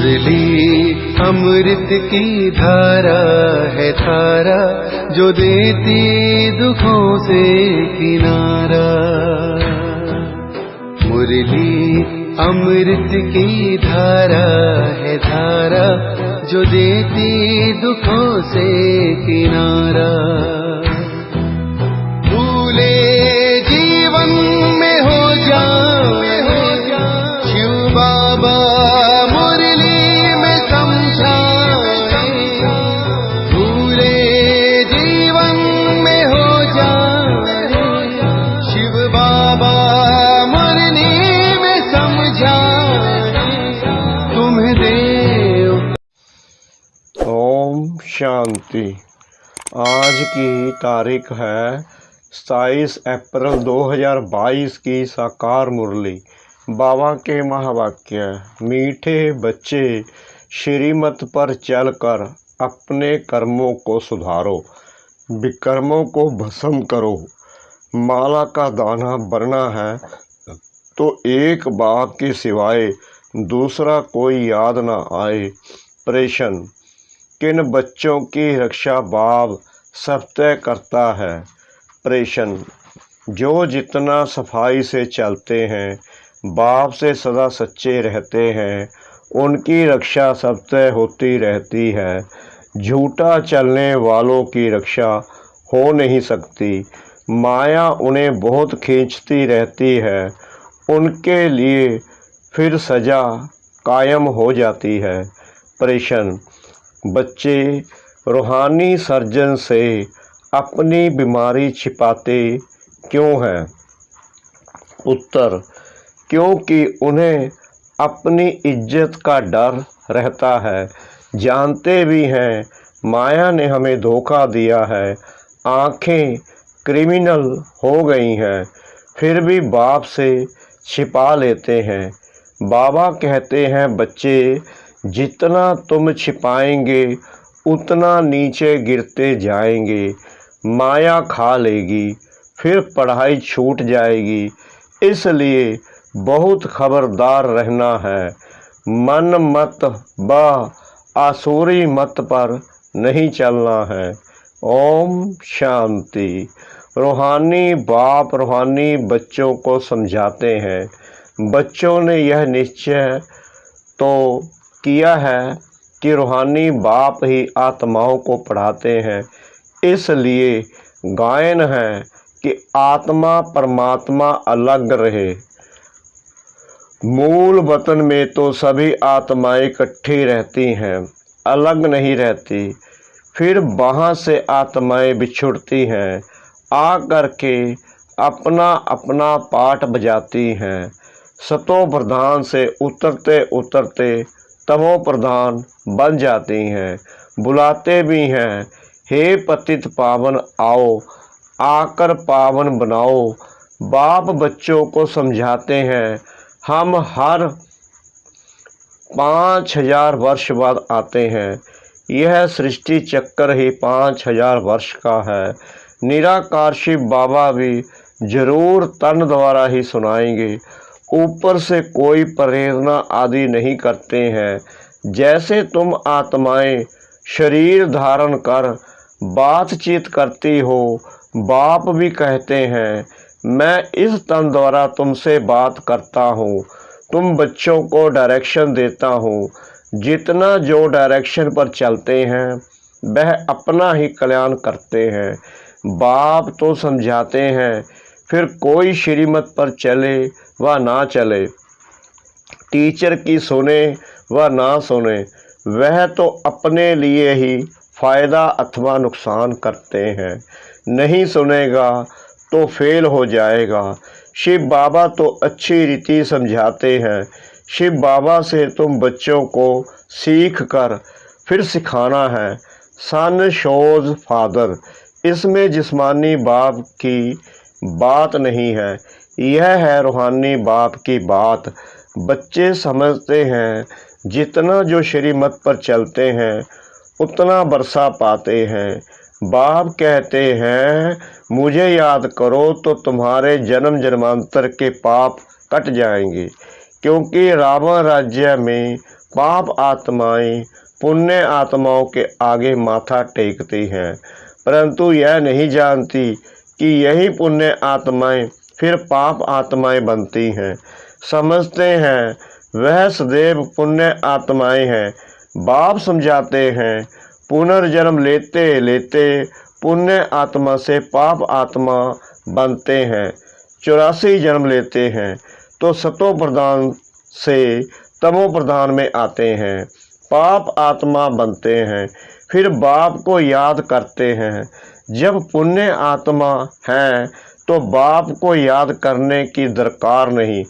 मुरली अमृत की धारा है धारा, जो देती दुखों से किनारा। मुरली अमृत की धारा है धारा, जो देती दुखों से किनारा। भूले जीवन में हो जाए शिव बाबा मुरली में समझाए। भूले जीवन में हो जाए शिव बाबा मुरली में समझाए। तुम्हें देव। ओम शांति। आज की तारीख है 27 अप्रैल 2022 की साकार मुरली। बाबा के महावाक्य। मीठे बच्चे, श्रीमत पर चलकर अपने कर्मों को सुधारो, विकर्मों को भस्म करो। माला का दाना भरना है तो एक बाप के सिवाय दूसरा कोई याद न आए। प्रश्न: किन बच्चों की रक्षा बाप सप्ताह करता है? प्रश्न: जो जितना सफाई से चलते हैं, बाप से सदा सच्चे रहते हैं, उनकी रक्षा सप्ताह होती रहती है। झूठा चलने वालों की रक्षा हो नहीं सकती। माया उन्हें बहुत खींचती रहती है, उनके लिए फिर सजा कायम हो जाती है। प्रश्न: बच्चे रूहानी सर्जन से अपनी बीमारी छिपाते क्यों हैं? उत्तर: क्योंकि उन्हें अपनी इज्जत का डर रहता है। जानते भी हैं माया ने हमें धोखा दिया है, आँखें क्रिमिनल हो गई हैं, फिर भी बाप से छिपा लेते हैं। बाबा कहते हैं, बच्चे जितना तुम छिपाएंगे उतना नीचे गिरते जाएंगे। माया खा लेगी, फिर पढ़ाई छूट जाएगी। इसलिए बहुत खबरदार रहना है। मन मत व आसुरी मत पर नहीं चलना है। ओम शांति। रूहानी बाप रूहानी बच्चों को समझाते हैं। बच्चों ने यह निश्चय तो किया है कि रूहानी बाप ही आत्माओं को पढ़ाते हैं। इसलिए गायन है कि आत्मा परमात्मा अलग रहे। मूल वतन में तो सभी आत्माएं इकट्ठी रहती हैं, अलग नहीं रहती। फिर वहाँ से आत्माएं बिछुड़ती हैं, आ करके अपना अपना पाठ बजाती हैं। सतो प्रधान से उतरते उतरते तमो प्रधान बन जाती हैं। बुलाते भी हैं, हे पतित पावन आओ, आकर पावन बनाओ। बाप बच्चों को समझाते हैं, हम हर 5000 वर्ष बाद आते हैं। यह सृष्टि चक्कर ही 5000 वर्ष का है। निराकार शिव बाबा भी जरूर तन द्वारा ही सुनाएंगे। ऊपर से कोई प्रेरणा आदि नहीं करते हैं। जैसे तुम आत्माएं शरीर धारण कर बातचीत करती हो, बाप भी कहते हैं, मैं इस तन द्वारा तुमसे बात करता हूँ, तुम बच्चों को डायरेक्शन देता हूँ। जितना जो डायरेक्शन पर चलते हैं वह अपना ही कल्याण करते हैं। बाप तो समझाते हैं, फिर कोई श्रीमत पर चले व ना चले, टीचर की सुने व ना सुने, वह तो अपने लिए ही फायदा अथवा नुकसान करते हैं। नहीं सुनेगा तो फेल हो जाएगा। शिव बाबा तो अच्छी रीति समझाते हैं। शिव बाबा से तुम बच्चों को सीख कर फिर सिखाना है। सन शोज फादर, इसमें जिस्मानी बाप की बात नहीं है, यह है रूहानी बाप की बात। बच्चे समझते हैं, जितना जो श्रीमत पर चलते हैं उतना बरसा पाते हैं। बाप कहते हैं, मुझे याद करो तो तुम्हारे जन्म जन्मांतर के पाप कट जाएंगे, क्योंकि रावण राज्य में पाप आत्माएं पुण्य आत्माओं के आगे माथा टेकती हैं, परंतु यह नहीं जानती कि यही पुण्य आत्माएं फिर पाप आत्माएं बनती हैं। समझते हैं वह सदैव पुण्य आत्माएं हैं। बाप समझाते हैं पुनर्जन्म लेते लेते पुण्य आत्मा से पाप आत्मा बनते हैं। 84 जन्म लेते हैं तो सतो प्रधान से तमो प्रधान में आते हैं, पाप आत्मा बनते हैं, फिर बाप को याद करते हैं। जब पुण्य आत्मा हैं तो बाप को याद करने की दरकार नहीं।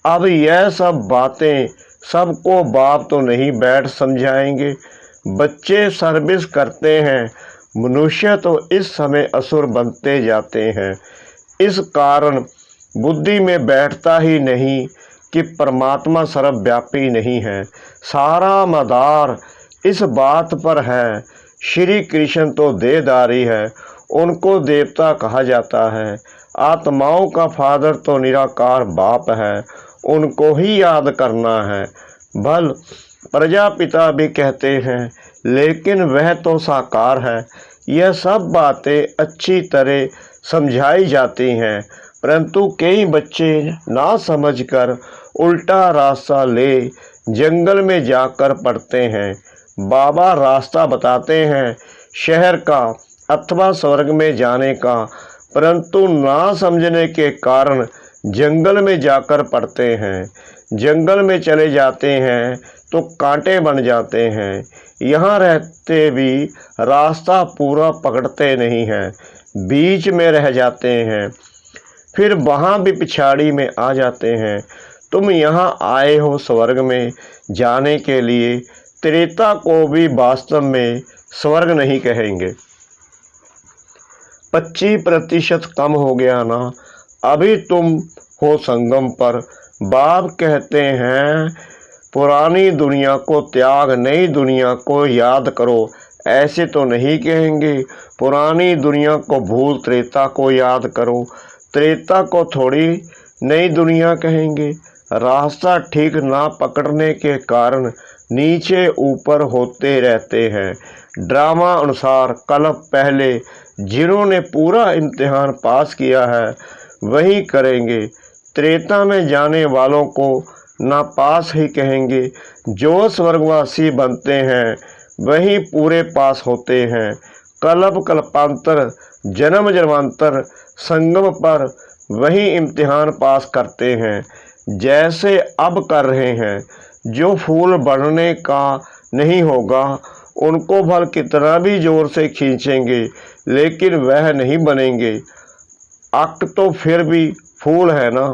अब यह सब बातें सबको बाप तो नहीं बैठ समझाएंगे। बच्चे सर्विस करते हैं, मनुष्य तो इस समय असुर बनते जाते हैं। इस कारण बुद्धि में बैठता ही नहीं कि परमात्मा सर्वव्यापी नहीं है। सारा मदार इस बात पर है। श्री कृष्ण तो देहधारी है, उनको देवता कहा जाता है। आत्माओं का फादर तो निराकार बाप है, उनको ही याद करना है। भल प्रजापिता भी कहते हैं, लेकिन वह तो साकार है। यह सब बातें अच्छी तरह समझाई जाती हैं, परंतु कई बच्चे ना समझकर उल्टा रास्ता ले जंगल में जाकर पड़ते हैं। बाबा रास्ता बताते हैं शहर का अथवा स्वर्ग में जाने का, परंतु ना समझने के कारण जंगल में जाकर पड़ते हैं। जंगल में चले जाते हैं तो कांटे बन जाते हैं। यहाँ रहते भी रास्ता पूरा पकड़ते नहीं हैं, बीच में रह जाते हैं, फिर वहाँ भी पिछाड़ी में आ जाते हैं। तुम यहाँ आए हो स्वर्ग में जाने के लिए, त्रेता को भी वास्तव में स्वर्ग नहीं कहेंगे। 25% कम हो गया ना, अभी तुम हो संगम पर। बाप कहते हैं पुरानी दुनिया को त्याग नई दुनिया को याद करो, ऐसे तो नहीं कहेंगे। पुरानी दुनिया को भूल त्रेता को याद करो, त्रेता को थोड़ी नई दुनिया कहेंगे। रास्ता ठीक ना पकड़ने के कारण नीचे ऊपर होते रहते हैं। ड्रामा अनुसार कल पहले जिन्होंने पूरा इम्तिहान पास किया है वही करेंगे। त्रेता में जाने वालों को ना पास ही कहेंगे। जो स्वर्गवासी बनते हैं वही पूरे पास होते हैं। कल्प कल्पांतर जन्म जन्मांतर संगम पर वही इम्तिहान पास करते हैं जैसे अब कर रहे हैं। जो फूल बढ़ने का नहीं होगा उनको भल कितना भी जोर से खींचेंगे लेकिन वह नहीं बनेंगे। अक तो फिर भी फूल है ना,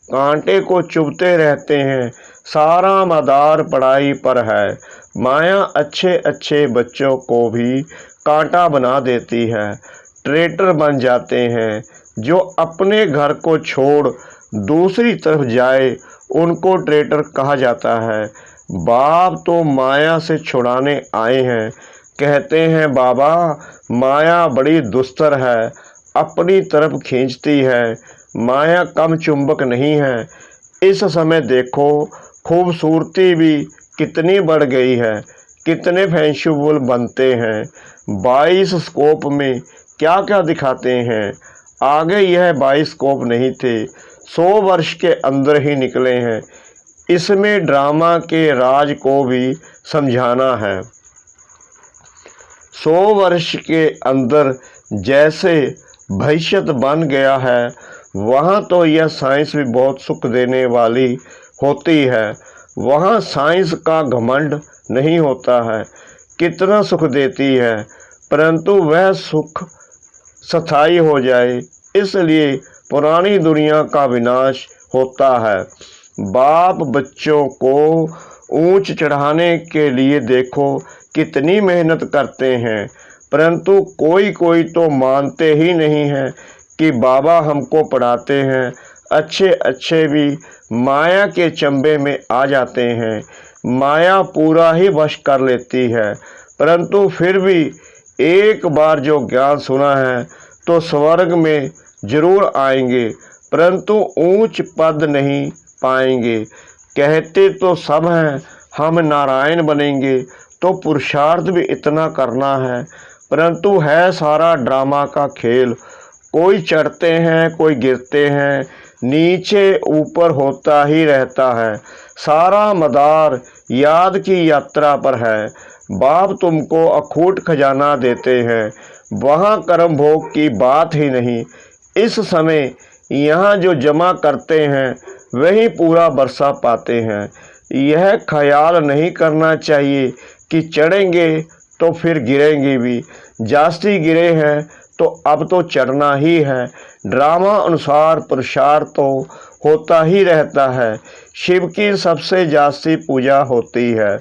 कांटे को चुभते रहते हैं। सारा मदार पढ़ाई पर है। माया अच्छे अच्छे बच्चों को भी कांटा बना देती है, ट्रेटर बन जाते हैं। जो अपने घर को छोड़ दूसरी तरफ जाए उनको ट्रेटर कहा जाता है। बाप तो माया से छुड़ाने आए हैं। कहते हैं बाबा माया बड़ी दुस्तर है, अपनी तरफ खींचती है। माया कम चुंबक नहीं है। इस समय देखो खूबसूरती भी कितनी बढ़ गई है, कितने फैशनेबल बनते हैं। 22 स्कोप में क्या क्या दिखाते हैं। आगे यह 22 स्कोप नहीं थे, 100 वर्ष के अंदर ही निकले हैं। इसमें ड्रामा के राज को भी समझाना है। 100 वर्ष के अंदर जैसे भविष्य बन गया है, वहाँ तो यह साइंस भी बहुत सुख देने वाली होती है। वहाँ साइंस का घमंड नहीं होता है, कितना सुख देती है, परंतु वह सुख स्थायी हो जाए इसलिए पुरानी दुनिया का विनाश होता है। बाप बच्चों को ऊंच चढ़ाने के लिए देखो कितनी मेहनत करते हैं, परंतु कोई कोई तो मानते ही नहीं हैं कि बाबा हमको पढ़ाते हैं। अच्छे अच्छे भी माया के चंबे में आ जाते हैं। माया पूरा ही वश कर लेती है, परंतु फिर भी एक बार जो ज्ञान सुना है तो स्वर्ग में जरूर आएंगे, परंतु ऊंच पद नहीं पाएंगे। कहते तो सब हैं हम नारायण बनेंगे तो पुरुषार्थ भी इतना करना है, परंतु है सारा ड्रामा का खेल। कोई चढ़ते हैं, कोई गिरते हैं, नीचे ऊपर होता ही रहता है। सारा मदार याद की यात्रा पर है। बाप तुमको अखूट खजाना देते हैं, वहाँ कर्म भोग की बात ही नहीं। इस समय यहाँ जो जमा करते हैं वही पूरा बरसा पाते हैं। यह ख्याल नहीं करना चाहिए कि चढ़ेंगे तो फिर गिरेंगे भी। जास्ती गिरे हैं तो अब तो चढ़ना ही है। ड्रामा अनुसार पुरुषार्थ तो होता ही रहता है। शिव की सबसे जास्ती पूजा होती है।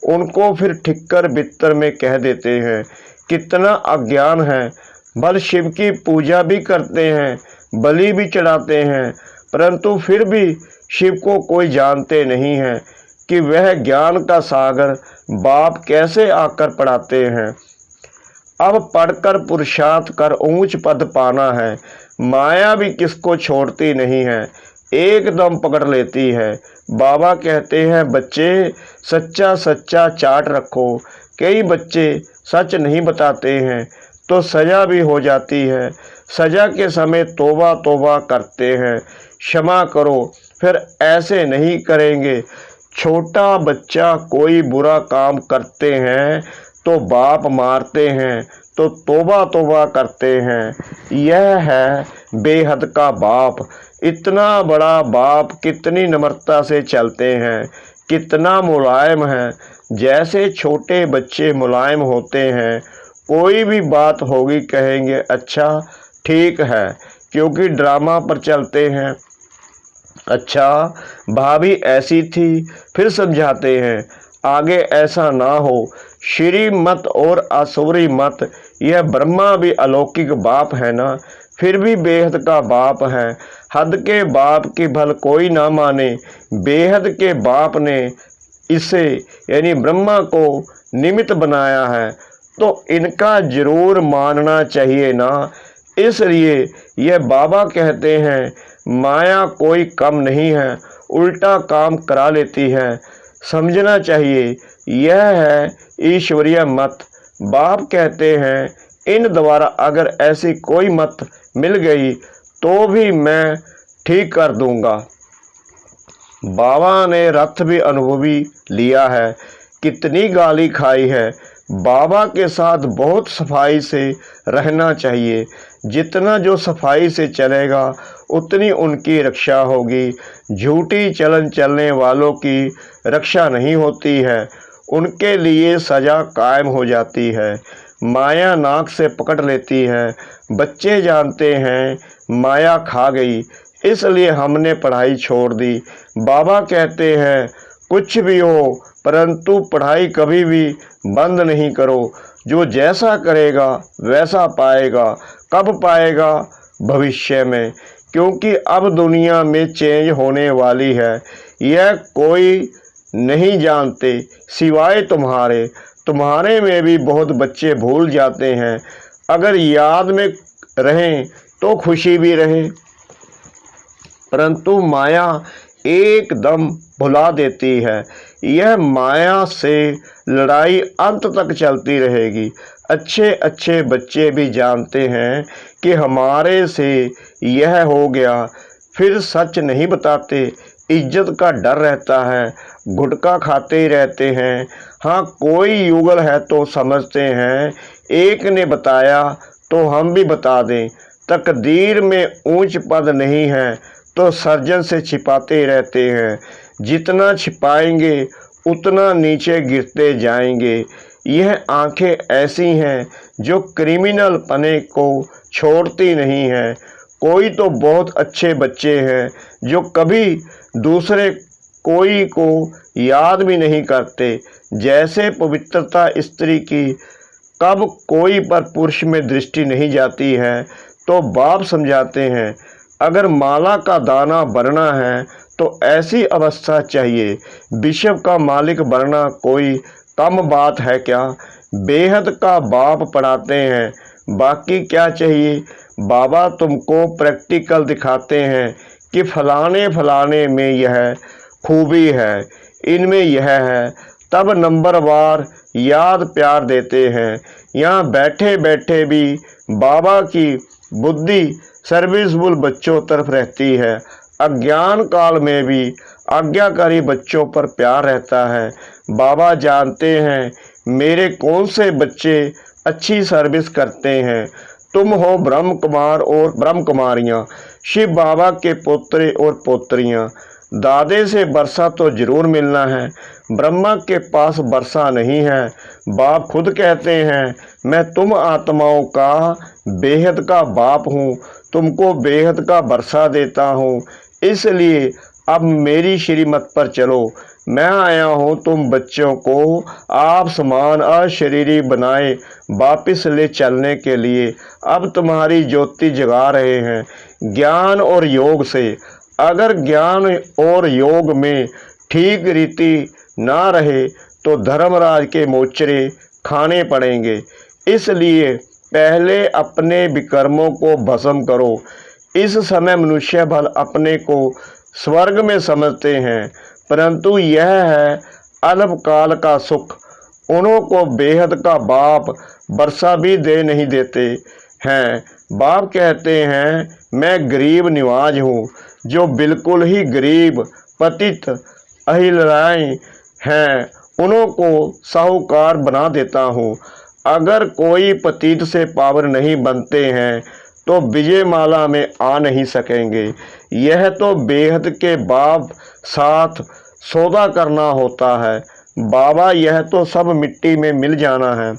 उनको फिर ठिक्कर बित्तर में कह देते हैं। कितना अज्ञान है। भल शिव की पूजा भी करते हैं, बलि भी चढ़ाते हैं, परंतु फिर भी शिव को कोई जानते नहीं है कि वह ज्ञान का सागर बाप कैसे आकर पढ़ाते हैं। अब पढ़कर पुरुषार्थ कर ऊंच पद पाना है। माया भी किसको छोड़ती नहीं है, एकदम पकड़ लेती है। बाबा कहते हैं बच्चे सच्चा सच्चा चाट रखो। कई बच्चे सच नहीं बताते हैं तो सज़ा भी हो जाती है। सज़ा के समय तौबा तौबा करते हैं, क्षमा करो, फिर ऐसे नहीं करेंगे। छोटा बच्चा कोई बुरा काम करते हैं तो बाप मारते हैं, तो तौबा तौबा करते हैं। यह है बेहद का बाप। इतना बड़ा बाप कितनी नम्रता से चलते हैं, कितना मुलायम है। जैसे छोटे बच्चे मुलायम होते हैं, कोई भी बात होगी कहेंगे अच्छा ठीक है, क्योंकि ड्रामा पर चलते हैं। अच्छा भाभी ऐसी थी, फिर समझाते हैं आगे ऐसा ना हो। श्री मत और असुरी मत, यह ब्रह्मा भी अलौकिक बाप है ना, फिर भी बेहद का बाप है। हद के बाप की भल कोई ना माने, बेहद के बाप ने इसे यानी ब्रह्मा को निमित्त बनाया है, तो इनका जरूर मानना चाहिए ना। इसलिए यह बाबा कहते हैं माया कोई कम नहीं है, उल्टा काम करा लेती है। समझना चाहिए यह है ईश्वरीय मत। बाप कहते हैं इन द्वारा अगर ऐसी कोई मत मिल गई तो भी मैं ठीक कर दूंगा। बाबा ने रथ भी अनुभवी लिया है, कितनी गाली खाई है। बाबा के साथ बहुत सफाई से रहना चाहिए। जितना जो सफाई से चलेगा उतनी उनकी रक्षा होगी। झूठी चलन चलने वालों की रक्षा नहीं होती है, उनके लिए सज़ा कायम हो जाती है। माया नाक से पकड़ लेती है। बच्चे जानते हैं माया खा गई, इसलिए हमने पढ़ाई छोड़ दी। बाबा कहते हैं कुछ भी हो परंतु पढ़ाई कभी भी बंद नहीं करो। जो जैसा करेगा वैसा पाएगा। कब पाएगा? भविष्य में, क्योंकि अब दुनिया में चेंज होने वाली है। यह कोई नहीं जानते सिवाय तुम्हारे में भी बहुत बच्चे भूल जाते हैं। अगर याद में रहें तो खुशी भी रहे, परंतु माया एकदम भुला देती है। यह माया से लड़ाई अंत तक चलती रहेगी। अच्छे अच्छे बच्चे भी जानते हैं कि हमारे से यह हो गया, फिर सच नहीं बताते। इज्जत का डर रहता है, गुटखा खाते ही रहते हैं। हाँ, कोई युगल है तो समझते हैं एक ने बताया तो हम भी बता दें। तकदीर में ऊंच पद नहीं है तो सर्जन से छिपाते रहते हैं। जितना छिपाएंगे उतना नीचे गिरते जाएंगे। यह आंखें ऐसी हैं जो क्रिमिनल पने को छोड़ती नहीं हैं। कोई तो बहुत अच्छे बच्चे हैं जो कभी दूसरे कोई को याद भी नहीं करते। जैसे पवित्रता स्त्री की कब कोई पर पुरुष में दृष्टि नहीं जाती है, तो बाप समझाते हैं अगर माला का दाना बनना है तो ऐसी अवस्था चाहिए। विश्व का मालिक बनना कोई कम बात है क्या? बेहद का बाप पढ़ाते हैं। बाकी क्या चाहिए? बाबा तुमको प्रैक्टिकल दिखाते हैं कि फलाने फलाने में यह खूबी है, इनमें यह है, तब नंबरवार याद प्यार देते हैं। यहाँ बैठे बैठे भी बाबा की बुद्धि सर्विसबुल बच्चों तरफ रहती है। अज्ञान काल में भी आज्ञाकारी बच्चों पर प्यार रहता है। बाबा जानते हैं मेरे कौन से बच्चे अच्छी सर्विस करते हैं। तुम हो ब्रह्म कुमार और ब्रह्म कुमारियाँ, शिव बाबा के पोतरे और पोत्रियाँ। दादे से वर्षा तो जरूर मिलना है, ब्रह्मा के पास वर्षा नहीं है। बाप खुद कहते हैं मैं तुम आत्माओं का बेहद का बाप हूँ, तुमको बेहद का वर्षा देता हूँ। इसलिए अब मेरी श्रीमत पर चलो। मैं आया हूँ तुम बच्चों को आप समान अशरीरी बनाए वापिस ले चलने के लिए। अब तुम्हारी ज्योति जगा रहे हैं ज्ञान और योग से। अगर ज्ञान और योग में ठीक रीति ना रहे तो धर्मराज के मोचरे खाने पड़ेंगे। इसलिए पहले अपने विकर्मों को भस्म करो। इस समय मनुष्य बल अपने को स्वर्ग में समझते हैं, परंतु यह है अल्पकाल का सुख। उन्हों को बेहद का बाप वर्षा भी दे नहीं देते हैं। बाप कहते हैं मैं गरीब निवाज हूँ, जो बिल्कुल ही गरीब पतित अहिलराएं हैं उन्हों को साहूकार बना देता हूँ। अगर कोई पतित से पावर नहीं बनते हैं तो विजयमाला में आ नहीं सकेंगे। यह तो बेहद के बाप साथ सौदा करना होता है। बाबा यह तो सब मिट्टी में मिल जाना है,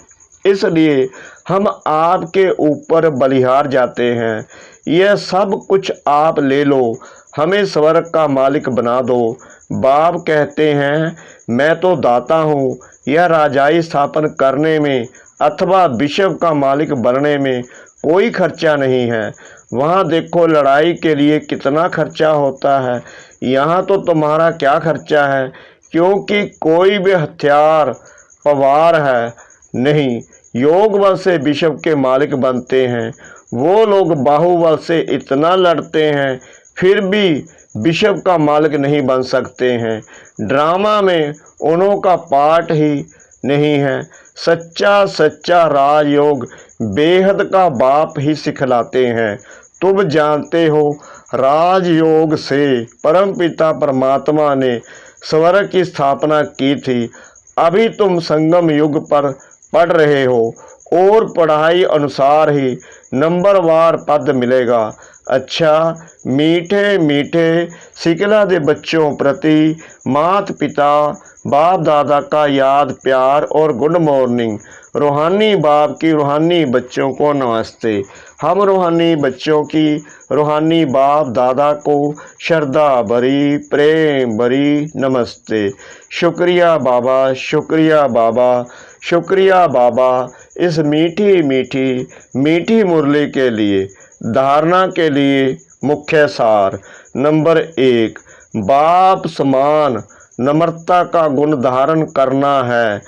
इसलिए हम आपके ऊपर बलिहार जाते हैं। यह सब कुछ आप ले लो, हमें स्वर्ग का मालिक बना दो। बाप कहते हैं मैं तो दाता हूँ, यह राजाई स्थापन करने में अथवा विश्व का मालिक बनने में कोई खर्चा नहीं है। वहाँ देखो लड़ाई के लिए कितना खर्चा होता है, यहाँ तो तुम्हारा क्या खर्चा है, क्योंकि कोई भी हथियार पवार है नहीं। योग बल से विश्व के मालिक बनते हैं। वो लोग बाहुबल से इतना लड़ते हैं फिर भी विश्व का मालिक नहीं बन सकते हैं। ड्रामा में उन्हों का पार्ट ही नहीं है। सच्चा सच्चा राजयोग बेहद का बाप ही सिखलाते हैं। तुम जानते हो राजयोग से परमपिता परमात्मा ने स्वर्ग की स्थापना की थी। अभी तुम संगम युग पर पढ़ रहे हो और पढ़ाई अनुसार ही नंबरवार पद मिलेगा। अच्छा मीठे मीठे सिकला दे बच्चों प्रति माता पिता बाप दादा का याद प्यार और गुड मॉर्निंग। रूहानी बाप की रूहानी बच्चों को नमस्ते। हम रूहानी बच्चों की रूहानी बाप दादा को श्रद्धा भरी प्रेम भरी नमस्ते। शुक्रिया बाबा, शुक्रिया बाबा, शुक्रिया बाबा इस मीठी मीठी मीठी मुरली के लिए। धारणा के लिए मुख्य सार नंबर 1, बाप समान नम्रता का गुण धारण करना है।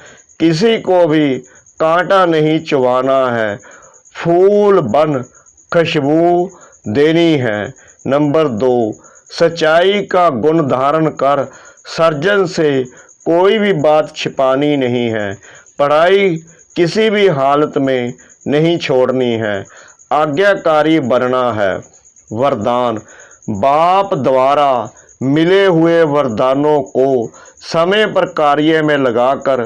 किसी को भी कांटा नहीं चुभाना है, फूल बन खुशबू देनी है। नंबर 2, सच्चाई का गुण धारण कर सर्जन से कोई भी बात छिपानी नहीं है। पढ़ाई किसी भी हालत में नहीं छोड़नी है, आज्ञाकारी बनना है। वरदान बाप द्वारा मिले हुए वरदानों को समय पर कार्य में लगाकर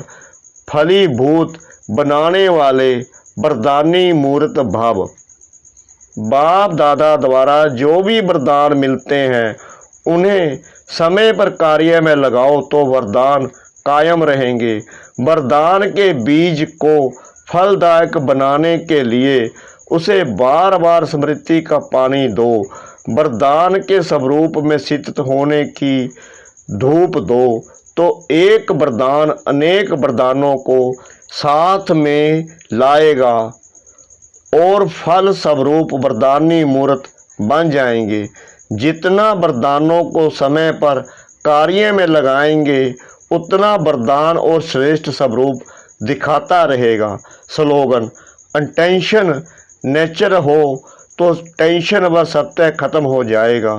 फलीभूत बनाने वाले वरदानी मूर्त भव। बाप दादा द्वारा जो भी वरदान मिलते हैं उन्हें समय पर कार्य में लगाओ तो वरदान कायम रहेंगे। वरदान के बीज को फलदायक बनाने के लिए उसे बार बार स्मृति का पानी दो। वरदान के स्वरूप में स्थित होने की धूप दो तो एक वरदान अनेक वरदानों को साथ में लाएगा और फल स्वरूप वरदानी मूर्त बन जाएंगे। जितना वरदानों को समय पर कार्य में लगाएंगे उतना वरदान और श्रेष्ठ स्वरूप दिखाता रहेगा। स्लोगन अटेंशन नेचर हो तो टेंशन व सत्य खत्म हो जाएगा।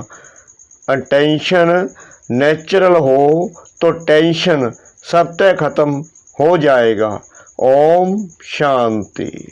अटेंशन नेचुरल हो तो टेंशन सब तय खत्म हो जाएगा। ओम शांति।